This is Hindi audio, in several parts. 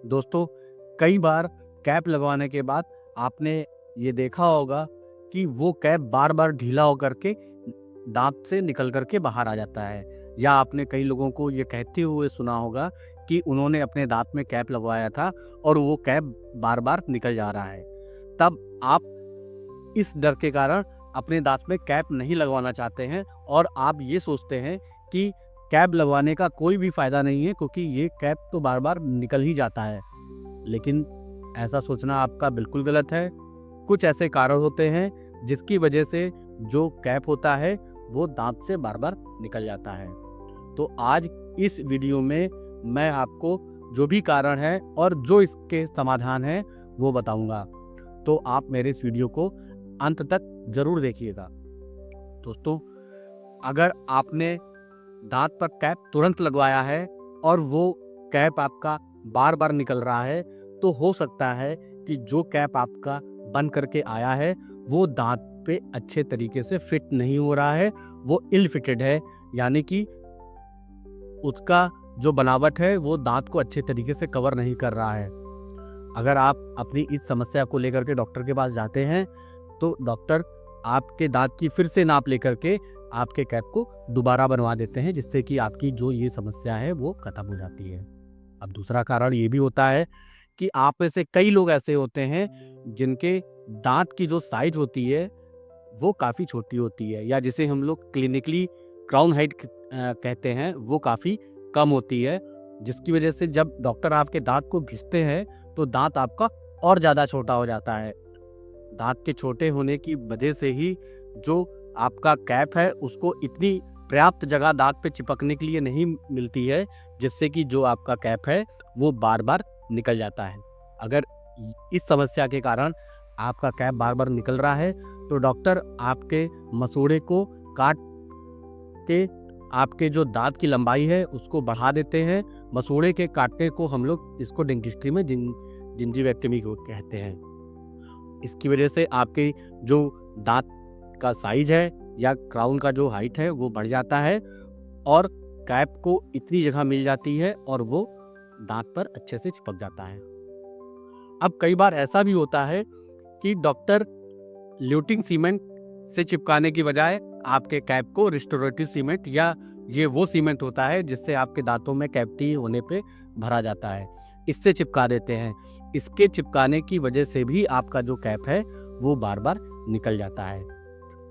दोस्तों, कई बार कैप लगवाने के बाद आपने ये देखा होगा कि वो कैप बार-बार ढीला होकर के दाँत से निकल कर के बाहर आ जाता है। या आपने कई लोगों को ये कहते हुए सुना होगा कि उन्होंने अपने दाँत में कैप लगवाया था और वो कैप बार-बार निकल जा रहा है। तब आप इस डर के कारण अपने दाँत में कैप नहीं लगवाना चाहते हैं और आप ये सोचते हैं कि कैप लगवाने का कोई भी फ़ायदा नहीं है, क्योंकि ये कैप तो बार-बार निकल ही जाता है। लेकिन ऐसा सोचना आपका बिल्कुल गलत है। कुछ ऐसे कारण होते हैं जिसकी वजह से जो कैप होता है वो दाँत से बार-बार निकल जाता है। तो आज इस वीडियो में मैं आपको जो भी कारण है और जो इसके समाधान हैं वो बताऊँगा। तो आप मेरे इस वीडियो को अंत तक ज़रूर देखिएगा। दोस्तों, अगर आपने दाँत पर कैप तुरंत लगवाया है और वो कैप आपका बार-बार निकल रहा है, तो हो सकता है कि जो कैप आपका बन करके आया है, वो दाँत पे अच्छे तरीके से फिट नहीं हो रहा है, वो इल फिटेड है, यानी कि उसका जो बनावट है, वो दाँत को अच्छे तरीके से कवर नहीं कर रहा है। अगर आप अपनी इस समस्या को लेकर के डॉक्टर के पास जाते हैं, तो डॉक्टर आपके दाँत की फिर से नाप लेकर के आपके कैप को दोबारा बनवा देते हैं, जिससे कि आपकी जो ये समस्या है वो खत्म हो जाती है। अब दूसरा कारण ये भी होता है कि आप में से कई लोग ऐसे होते हैं जिनके दाँत की जो साइज़ होती है वो काफ़ी छोटी होती है, या जिसे हम लोग क्लिनिकली क्राउन हाइट कहते हैं, वो काफ़ी कम होती है, जिसकी वजह से जब डॉक्टर आपके दाँत को घिसते हैं तो दाँत आपका और ज़्यादा छोटा हो जाता है। दाँत के छोटे होने की वजह से ही जो आपका कैप है उसको इतनी पर्याप्त जगह दाँत पे चिपकने के लिए नहीं मिलती है, जिससे कि जो आपका कैप है वो बार-बार निकल जाता है। अगर इस समस्या के कारण आपका कैप बार-बार निकल रहा है, तो डॉक्टर आपके मसूड़े को काट के आपके जो दाँत की लंबाई है उसको बढ़ा देते हैं। मसूड़े के काटने को हम लोग इसको डेंटिस्ट्री में जिंजीवेक्टमी को कहते हैं। इसकी वजह से आपके जो दाँत का साइज़ है या क्राउन का जो हाइट है वो बढ़ जाता है और कैप को इतनी जगह मिल जाती है और वो दाँत पर अच्छे से चिपक जाता है। अब कई बार ऐसा भी होता है कि डॉक्टर ल्यूटिंग सीमेंट से चिपकाने की बजाय आपके कैप को रिस्टोरेटिव सीमेंट, या ये वो सीमेंट होता है जिससे आपके दांतों में कैविटी होने पे भरा जाता है, इससे चिपका देते हैं। इसके चिपकाने की वजह से भी आपका जो कैप है वो बार बार निकल जाता है।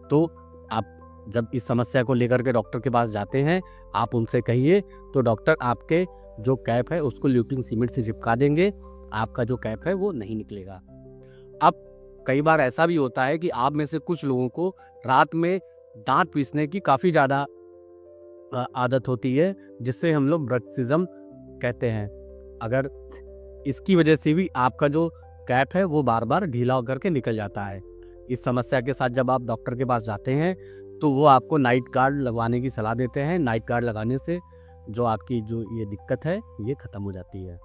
तो आप जब इस समस्या को लेकर के डॉक्टर के पास जाते हैं, आप उनसे कहिए तो डॉक्टर आपके जो कैप है उसको ल्यूटिंग सीमेंट से चिपका देंगे। आपका जो कैप है वो नहीं निकलेगा। अब कई बार ऐसा भी होता है कि आप में से कुछ लोगों को रात में दांत पीसने की काफ़ी ज़्यादा आदत होती है, जिससे हम लोग ब्रक्सिज्म कहते हैं। अगर इसकी वजह से भी आपका जो कैप है वो बार बार ढीला होकर के निकल जाता है। इस समस्या के साथ जब आप डॉक्टर के पास जाते हैं तो वो आपको नाइट गार्ड लगवाने की सलाह देते हैं। नाइट गार्ड लगाने से जो आपकी जो ये दिक्कत है ये ख़त्म हो जाती है।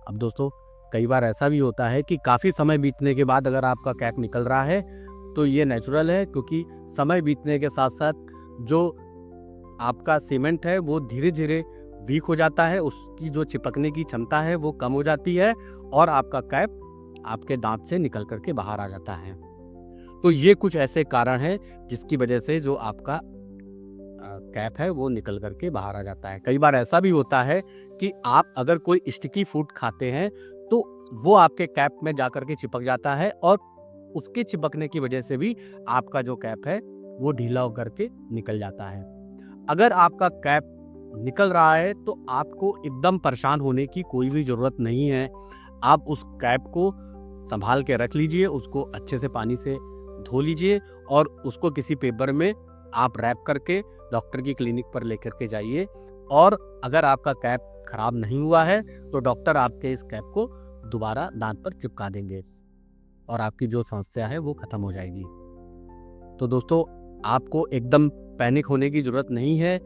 अब दोस्तों, कई बार ऐसा भी होता है कि काफ़ी समय बीतने के बाद अगर आपका कैप निकल रहा है तो ये नेचुरल है, क्योंकि समय बीतने के साथ साथ जो आपका सीमेंट है वो धीरे धीरे वीक हो जाता है, उसकी जो चिपकने की क्षमता है वो कम हो जाती है और आपका कैप आपके दांत से निकल करके बाहर आ जाता है। तो ये कुछ ऐसे कारण हैं जिसकी वजह से जो आपका कैप है वो निकल करके बाहर आ जाता है। कई बार ऐसा भी होता है कि आप अगर कोई स्टिकी फूड खाते हैं तो वो आपके कैप में जा करके चिपक जाता है और उसके चिपकने की वजह से भी आपका जो कैप है वो ढीला होकर के निकल जाता है। अगर आपका कैप निकल रहा है तो आपको एकदम परेशान होने की कोई भी ज़रूरत नहीं है। आप उस कैप को संभाल के रख लीजिए, उसको अच्छे से पानी से धो लीजिए और उसको किसी पेपर में आप रैप करके डॉक्टर की क्लिनिक पर लेकर के जाइए। और अगर आपका कैप खराब नहीं हुआ है तो डॉक्टर आपके इस कैप को दोबारा दांत पर चिपका देंगे और आपकी जो समस्या है वो खत्म हो जाएगी। तो दोस्तों, आपको एकदम पैनिक होने की ज़रूरत नहीं है।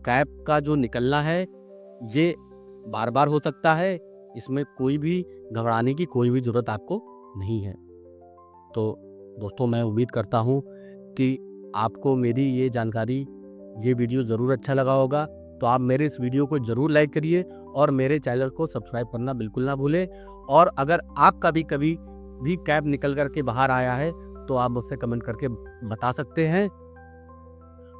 कैप का जो निकलना है ये बार बार हो सकता है, इसमें कोई भी घबराने की कोई भी ज़रूरत आपको नहीं है। तो दोस्तों, मैं उम्मीद करता हूँ कि आपको मेरी ये जानकारी, ये वीडियो ज़रूर अच्छा लगा होगा। तो आप मेरे इस वीडियो को ज़रूर लाइक करिए और मेरे चैनल को सब्सक्राइब करना बिल्कुल ना भूलें। और अगर आपका भी कभी भी कैप निकल कर के बाहर आया है तो आप मुझसे कमेंट करके बता सकते हैं।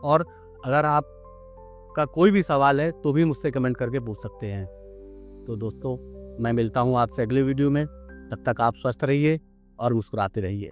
और अगर आपका कोई भी सवाल है तो भी मुझसे कमेंट करके पूछ सकते हैं। तो दोस्तों, मैं मिलता हूँ आपसे अगले वीडियो में। तब तक आप स्वस्थ रहिए और मुस्कुराते रहिए।